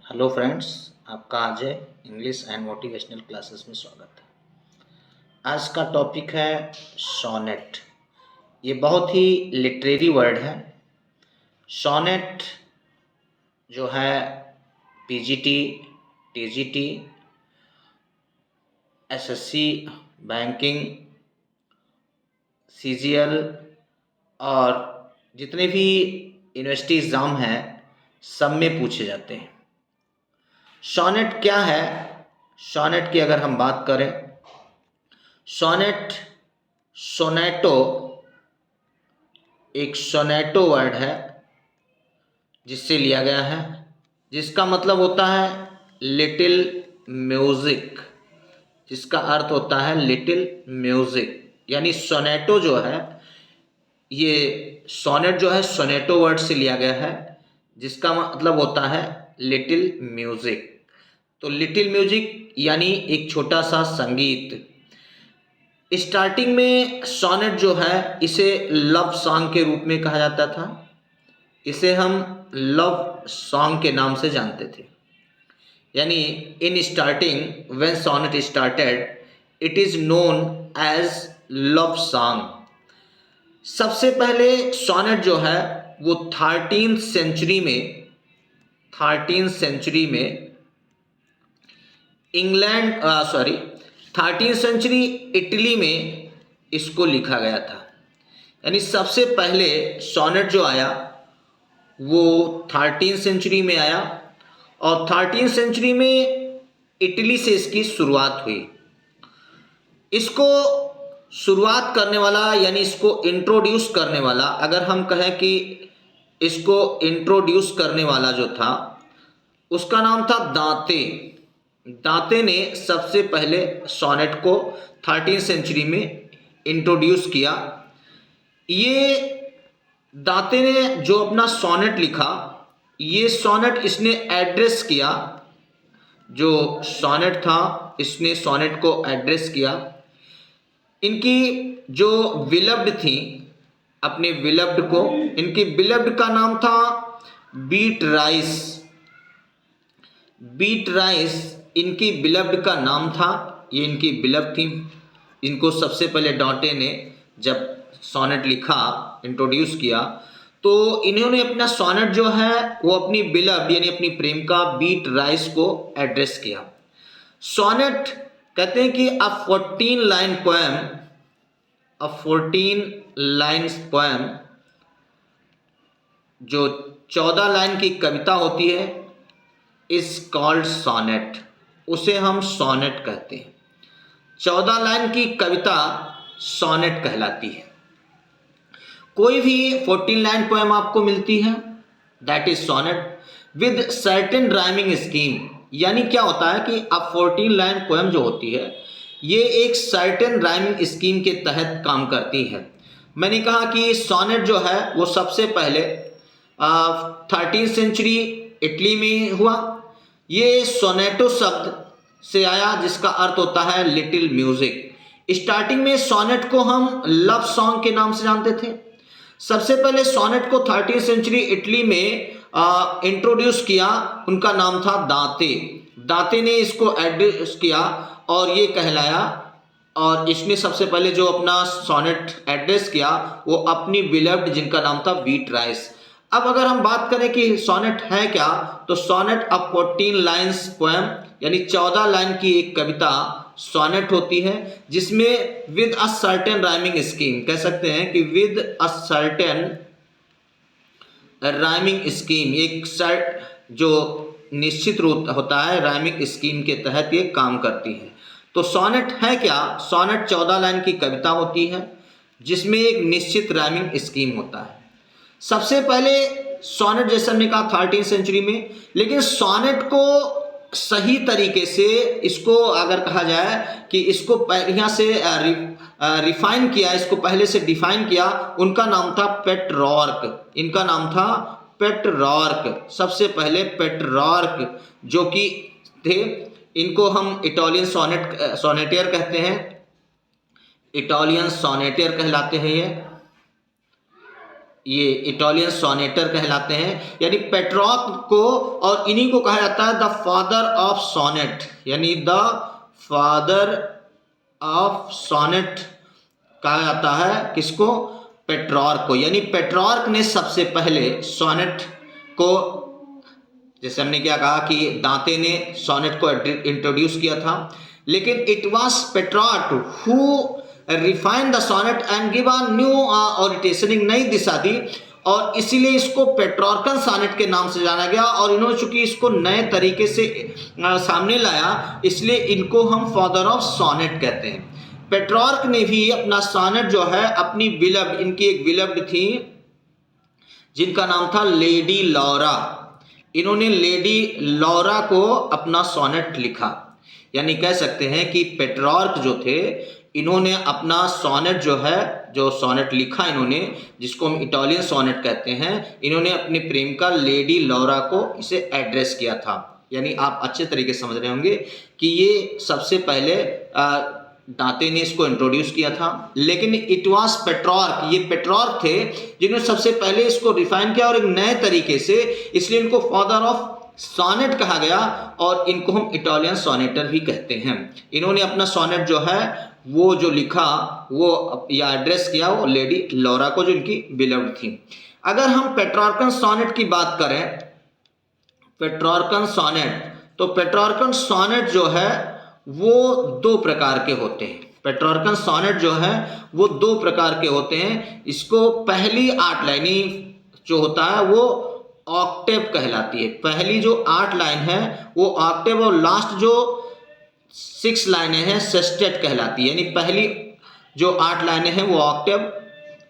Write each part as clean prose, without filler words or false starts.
Hello friends, आपका आज English and motivational classes में स्वागत है। आज का टॉपिक है सोनेट। ये बहुत ही लिटरेरी वर्ड है। सोनेट जो है PGT, TGT, SSC, banking, CGL और जितने भी यूनिवर्सिटी एग्ज़ाम हैं सब में पूछे जाते हैं। सोनेट क्या है? सोनेट की अगर हम बात करें, सोनेट सोनेटो एक सोनेटो वर्ड है जिससे लिया गया है, जिसका मतलब होता है लिटिल म्यूजिक, जिसका अर्थ होता है लिटिल म्यूजिक। यानी सोनेटो जो है, ये सोनेट जो है सोनेटो वर्ड से लिया गया है, जिसका मतलब होता है लिटिल म्यूजिक। तो लिटिल म्यूजिक यानी एक छोटा सा संगीत। स्टार्टिंग में सोनेट जो है इसे लव सॉन्ग के रूप में कहा जाता था। इसे हम लव सॉन्ग के नाम से जानते थे। यानी in starting when sonnet started it is known as love song. सबसे पहले सोनेट जो है वो 13th सेंचुरी में इंग्लैंड 13th सेंचुरी इटली में इसको लिखा गया था। यानी सबसे पहले सोनेट जो आया वो 13th सेंचुरी में आया और 13th सेंचुरी में इटली से इसकी शुरुआत हुई। इसको शुरुआत करने वाला यानी इसको इंट्रोड्यूस करने वाला, अगर हम कहें कि इसको इंट्रोड्यूस करने वाला जो था उसका नाम था दांते। दांते ने सबसे पहले सोनेट को 13th सेंचुरी में इंट्रोड्यूस किया। ये दांते ने जो अपना सोनेट लिखा, ये सोनेट इसने एड्रेस किया, जो सोनेट था इसने सोनेट को एड्रेस किया। इनकी जो विलव्ड थी, अपने विलव्ड को, इनकी विलव्ड का नाम था बीटराइस। बीटराइस इनकी बिलव्ड का नाम था। ये इनकी बिलव्ड थी। इनको सबसे पहले डांटे ने जब सोनेट लिखा, इंट्रोड्यूस किया, तो इन्होंने अपना सोनेट जो है वो अपनी बिलव्ड यानी अपनी प्रेमिका बीटराइस को एड्रेस किया। सोनेट कहते हैं कि अ 14 लाइन पोएम, जो 14 लाइन की कविता होती है, इज कॉल्ड सोनेट। उसे हम सोनेट कहते हैं। 14 लाइन की कविता सोनेट कहलाती है। कोई भी 14 लाइन पोएम आपको मिलती है, that is sonnet with certain rhyming scheme. यानी क्या होता है कि अब 14 लाइन पोएम जो होती है ये एक सर्टेन राइमिंग स्कीम के तहत काम करती है। मैंने कहा कि सोनेट जो है वो सबसे पहले 13th सेंचुरी इटली में हुआ। ये सोनेटो शब्द से आया जिसका अर्थ होता है लिटिल म्यूजिक। स्टार्टिंग में सोनेट को हम लव सॉन्ग के नाम से जानते थे। सबसे पहले सोनेट को 13th सेंचुरी इटली में इंट्रोड्यूस किया, उनका नाम था दांते। दांते ने इसको एड्रेस किया और ये कहलाया, और इसने सबसे पहले जो अपना सोनेट एड्रेस किया वो अपनी बिलव्ड जिनका नाम था बीटराइस। अब अगर हम बात करें कि सोनेट है क्या, तो सोनेट अ 14 लाइन्स पोएम यानी 14 लाइन की एक कविता सोनेट होती है, जिसमें with a certain rhyming scheme, कह सकते हैं कि with a certain rhyming scheme, एक जो निश्चित रूप होता है राइमिंग स्कीम के तहत ये काम करती है। तो सोनेट है क्या? सोनेट 14 लाइन की कविता होती है जिसमें एक निश्चित राइमिंग स्कीम होता है। सबसे पहले सोनेट जैसे हमने कहा 13th सेंचुरी में, लेकिन सोनेट को सही तरीके से इसको अगर कहा जाए कि इसको यहाँ से रिफाइन किया, इसको पहले से डिफाइन किया, उनका नाम था पेट्रॉर्क। इनका नाम था पेट्रॉर्क। सबसे पहले पेट्रॉर्क जो कि थे, इनको हम इटालियन सोनेटियर कहते हैं। इटालियन सोनेटियर कहलाते हैं ये। ये इटालियन सोनेटर कहलाते हैं। यानी पेट्रॉर्क को, और इन्हीं को कहा जाता है द फादर ऑफ सोनेट, यानी द फादर ऑफ सोनेट कहा जाता है किसको? पेट्रॉर्क को। यानी पेट्रॉर्क ने सबसे पहले सोनेट को, जैसे हमने क्या कहा कि दांते ने सोनेट को इंट्रोड्यूस किया था, लेकिन it was Petrarch who refine the sonnet and give a new orientation, नई दिशा दी, और इसीलिए इसको पेट्रॉर्कन सोनेट के नाम से जाना गया। और इन्होंने चूंकि इसको नए तरीके से सामने लाया, इसलिए इनको हम फादर ऑफ सोनेट कहते हैं। पेट्रॉर्क ने भी अपना सोनेट जो है अपनी विलव्ड, इनकी एक विलव्ड थी जिनका नाम था लेडी लौरा, इन्होंने लेडी लौरा को अपना सोनेट लिखा। यानी कह सकते हैं कि पेट्रॉर्क जो थे, इन्होंने अपना सोनेट जो है, जो सोनेट लिखा इन्होंने, जिसको हम इटालियन सोनेट कहते हैं, इन्होंने अपनी प्रेमिका लेडी लौरा को इसे एड्रेस किया था। यानी आप अच्छे तरीके से समझ रहे होंगे कि ये सबसे पहले दांते ने इसको इंट्रोड्यूस किया था, लेकिन इट वाज पेट्रॉर्क, ये पेट्रॉर्क थे जिन्होंने सबसे पहले इसको रिफाइन किया और एक नए तरीके से, इसलिए इनको फादर ऑफ सोनेट कहा गया, और इनको हम इटालियन सोनेटर भी कहते हैं। इन्होंने अपना सोनेट जो है वो जो लिखा, वो या एड्रेस किया वो लेडी लौरा को, जो इनकी बिलव्ड थी। अगर हम पेट्रॉर्कन सोनेट की बात करें, पेट्रॉर्कन सोनेट, तो पेट्रॉर्कन सोनेट जो है वो दो प्रकार के होते हैं। पेट्रॉर्कन सोनेट जो है वो दो प्रकार के होते हैं। इसको पहली 8 लाइनें जो होता है वो ऑक्टेव कहलाती है। पहली जो 8 लाइन है वो ऑक्टेव, और लास्ट जो 6 लाइनें हैं सेस्टेट कहलाती है। यानी पहली जो 8 लाइनें हैं वो ऑक्टेव,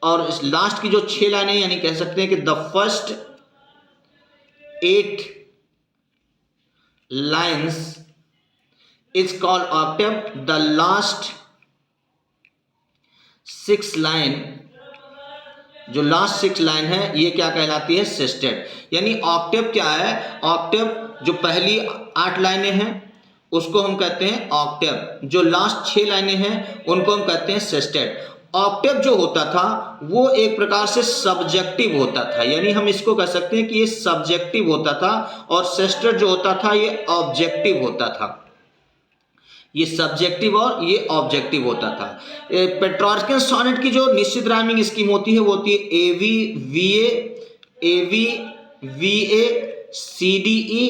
और इस लास्ट की जो 6 लाइनें, यानी कह सकते हैं कि the first 8 lines is called octave, the last 6 line, जो लास्ट 6 लाइन है ये क्या कहलाती है? सेस्टेट। यानी ऑक्टेव क्या है? ऑक्टेव जो पहली 8 लाइनें हैं उसको हम कहते हैं ऑक्टेव, जो लास्ट 6 लाइनें हैं उनको हम कहते हैं सेस्टेट। ऑक्टेव जो होता था वो एक प्रकार से सब्जेक्टिव होता था, यानी हम इसको कह सकते हैं कि ये सब्जेक्टिव होता था, और सेस्टेट जो होता था ये ऑब्जेक्टिव होता था। ये सब्जेक्टिव और ये ऑब्जेक्टिव होता था। पेट्रॉर्कन सोनेट की जो निश्चित राइमिंग स्कीम होती है वो होती है एवी वीए, एवी वीए, सीडीई,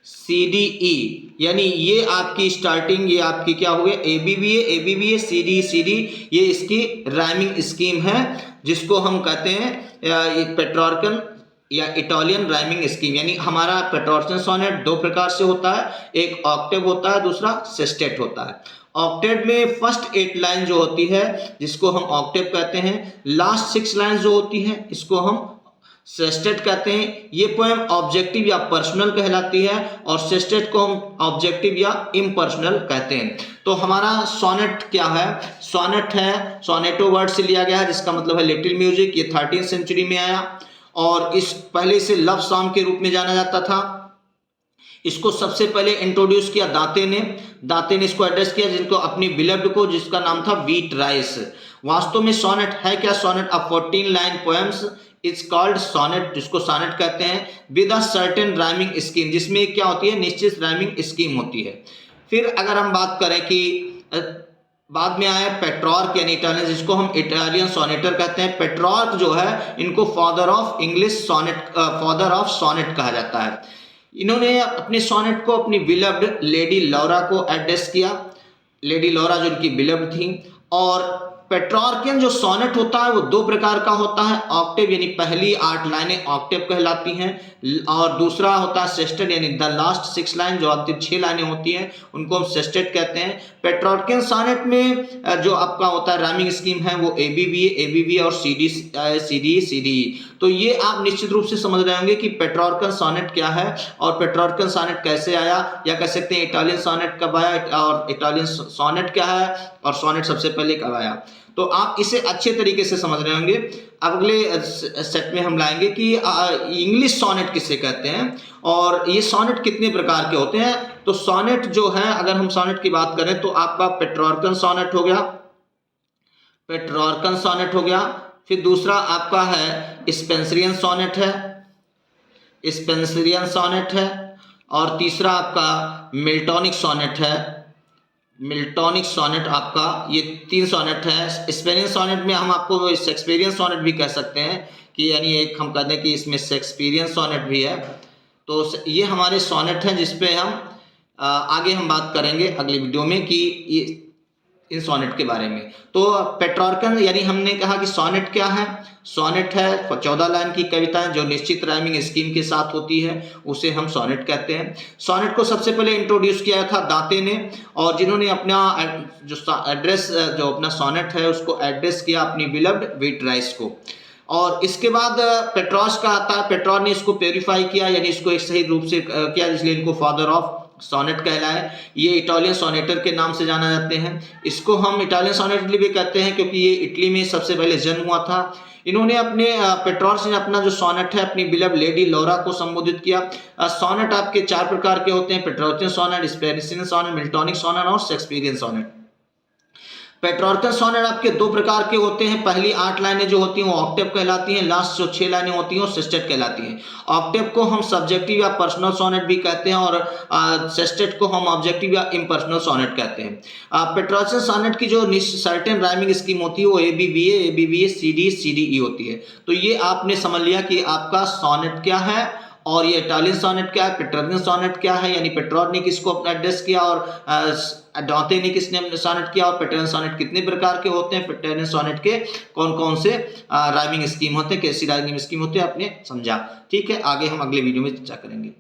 सीडीई। यानी ये आपकी स्टार्टिंग, ये आपकी क्या हो गया? एबीवीए, एबीवीए, सीडी, सीडी, ये इसकी राइमिंग स्कीम है, जिसको हम कहते हैं पेट्रॉर्कन या इटालियन राइमिंग स्कीम। यानी हमारा पेट्रॉर्कन सोनेट दो प्रकार से होता है, एक ऑक्टेव होता है, दूसरा सेस्टेट होता है। ऑक्टेव में फर्स्ट 8 लाइन जो होती है जिसको हम ऑक्टेव कहते हैं, लास्ट 6 लाइन जो होती है इसको हम सेस्टेट कहते हैं। ये पोएम ऑब्जेक्टिव या पर्सनल कहलाती है, और सेस्टेट को हम ऑब्जेक्टिव या इम्पर्सनल कहते हैं। तो हमारा सोनेट क्या है? सोनेट है, सोनेटो वर्ड से लिया गया है जिसका मतलब है लिटिल म्यूजिक। ये 13वीं सेंचुरी में आया, और इस पहले इसे लव सॉन्ग के रूप में जाना जाता था। इसको सबसे पहले इंट्रोड्यूस किया दांते ने। दांते ने इसको एड्रेस किया जिनको अपनी बिलव्ड को, जिसका नाम था वीट राइस। वास्तव में सोनेट है क्या? Sonnet a 14 line poems it's called sonnet, जिसको सोनेट कहते हैं, with a certain rhyming scheme, जिसमें क्या होती है? निश्चित राइमिंग स्कीम होती है। फिर अगर हम बात करें कि बाद में आया पेट्रॉर्क यानी इटालियन, जिसको हम इटालियन सोनेटर कहते हैं। पेट्रॉर्क जो है इनको father of English sonnet, father of sonnet कहा जाता है। इन्होंने अपने सोनेट को अपनी बिलव्ड लेडी लौरा को एड्रेस किया, लेडी लौरा जो इनकी बिलव्ड थी। और पेट्रॉर्कियन जो सोनेट होता है वो दो प्रकार का होता है, ऑक्टेव यानी पहली 8 लाइनें ऑक्टेव कहलाती हैं, और दूसरा होता है सेस्टेट यानी द लास्ट 6 लाइन, जो अंतिम 6 लाइनें होती हैं उनको हम सेस्टेट कहते हैं। पेट्रॉर्कियन सोनेट में जो आपका होता है राइमिंग स्कीम है वो एबीबी और सीडी। तो ये आप निश्चित रूप से समझ रहे होंगे कि पेट्रॉर्कियन सोनेट क्या है और पेट्रॉर्कियन सोनेट कैसे आया, या कह सकते हैं इटालियन सोनेट कब आया और इटालियन सोनेट क्या है और सोनेट सबसे पहले कब आया। तो आप इसे अच्छे तरीके से समझ रहे होंगे। अगले सेट में हम लाएंगे कि इंग्लिश सोनेट किसे कहते हैं और ये सोनेट कितने प्रकार के होते हैं। तो सोनेट जो है, अगर हम सोनेट की बात करें तो आपका पेट्रॉर्कन सोनेट हो गया, पेट्रॉर्कन सोनेट हो गया, फिर दूसरा आपका है स्पेंसरियन सोनेट है, स्पेंसरियन सोनेट है, और तीसरा आपका मिल्टॉनिक सोनेट है, मिल्टॉनिक सोनेट आपका, ये 3 सोनेट है। स्पेनियन सोनेट में हम आपको शेक्सपियरियन सोनेट भी कह सकते हैं कि यानी एक हम कहते हैं कि इसमें शेक्सपियरियन सोनेट भी है। तो ये हमारे सोनेट हैं जिस पे हम आगे हम बात करेंगे अगले वीडियो में कि इन सोनेट के बारे में। तो पेट्रार्कन यानी हमने कहा कि सोनेट क्या है, सोनेट है 14 लाइन की कविताएं जो निश्चित राइमिंग स्कीम के साथ होती है, उसे हम सोनेट कहते हैं। सोनेट को सबसे पहले इंट्रोड्यूस किया था दांते ने, और जिन्होंने अपना जो एड्रेस जो अपना सोनेट है उसको एड्रेस किया अपनी बिलव्ड वीट्राइस को। और इसके बाद पेट्रॉस का आता है, पेट्रॉस ने इसको प्योरीफाई किया यानी इसको एक सही रूप से किया, इसलिए इनको फादर ऑफ सोनेट कहलाए। ये इटालियन सोनेटर के नाम से जाना जाते हैं। इसको हम इटालियन सोनेट भी कहते हैं क्योंकि ये इटली में सबसे पहले जन्म हुआ था। इन्होंने अपने पेट्रॉस ने अपना जो सोनेट है अपनी बिलव लेडी लौरा को संबोधित किया। सोनेट आपके 4 प्रकार के होते हैं, पेट्रोचियन सोनेट, स्पेनिशियन सोनेट, मिल्टॉनिक सोनेट और शेक्सपियरियन सोनेट। पेट्रार्कन सोनेट आपके 2 प्रकार के होते हैं। पहली 8 लाइनें जो होती हैं वो ऑक्टेव कहलाती हैं, लास्ट जो 6 लाइनें होती हैं वो सेस्टेट कहलाती हैं। ऑक्टेव को हम सब्जेक्टिव या पर्सनल सोनेट भी कहते हैं और सेस्टेट को हम ऑब्जेक्टिव या इम्पर्सनल सोनेट कहते हैं। पेट्रार्कन सोनेट की जो सर्टेन राइमिंग स्कीम होती है वो ABBA CDE होती है। तो ये आपने समझ लिया कि आपका सोनेट क्या है और ये इटालियन सोनेट क्या है, पेट्रार्कन सोनेट क्या है, यानी पेट्रॉस ने किसको अपना एड्रेस किया और दांते ने किसने सोनेट किया, और पैटर्न सोनेट कितने प्रकार के होते हैं, पैटर्न सोनेट के कौन कौन से राइमिंग स्कीम होते हैं, कैसी राइमिंग स्कीम होते हैं, आपने समझा। ठीक है, आगे हम अगले वीडियो में चर्चा करेंगे।